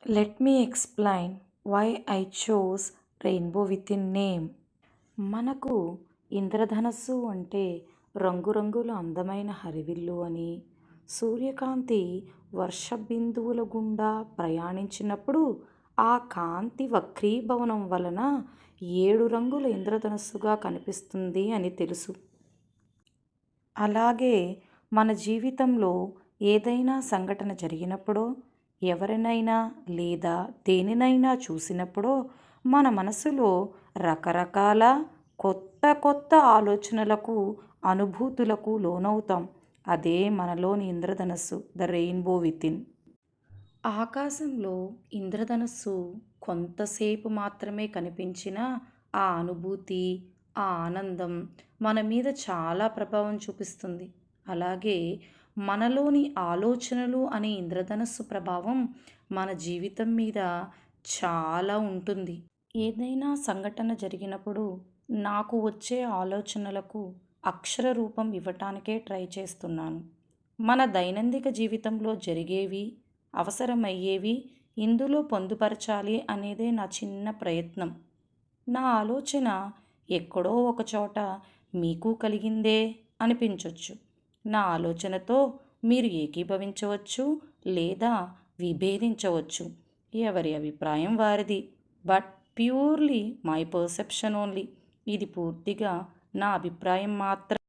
Let me explain why I chose rainbow within name. మనకు ఇంద్రధనస్సు అంటే రంగురంగుల అందమైన హరివిల్లు అని, సూర్యకాంతి వర్ష బిందువుల గుండా ప్రయాణించినప్పుడు ఆ కాంతి వక్రీభవనం వలన 7 రంగుల ఇంద్రధనస్సుగా కనిపిస్తుంది అని తెలుసు. అలాగే మన జీవితంలో ఏదైనా సంఘటన జరిగినప్పుడో, ఎవరినైనా లేదా దేనినైనా చూసినప్పుడో మన మనసులో రకరకాల కొత్త కొత్త ఆలోచనలకు, అనుభూతులకు లోనవుతాం. అదే మనలోని ఇంద్రధనస్సు, ద రెయిన్బో వితిన్. ఆకాశంలో ఇంద్రధనస్సు కొంతసేపు మాత్రమే కనిపించినా ఆ అనుభూతి, ఆ ఆనందం మన మీద చాలా ప్రభావం చూపిస్తుంది. అలాగే మనలోని ఆలోచనలు అనే ఇంద్రధనస్సు ప్రభావం మన జీవితం మీద చాలా ఉంటుంది. ఏదైనా సంఘటన జరిగినప్పుడు నాకు వచ్చే ఆలోచనలకు అక్షర రూపం ఇవ్వటానికే ట్రై చేస్తున్నాను. మన దైనందిక జీవితంలో జరిగేవి, అవసరమయ్యేవి ఇందులో పొందుపరచాలి అనేదే నా చిన్న ప్రయత్నం. నా ఆలోచన ఎక్కడో ఒకచోట మీకు కలిగిందే అనిపించొచ్చు. నా ఆలోచనతో మీరు ఏకీభవించవచ్చు లేదా విభేదించవచ్చు. ఎవరి అభిప్రాయం వారిది. But purely my perception only. ఇది పూర్తిగా నా అభిప్రాయం మాత్రం.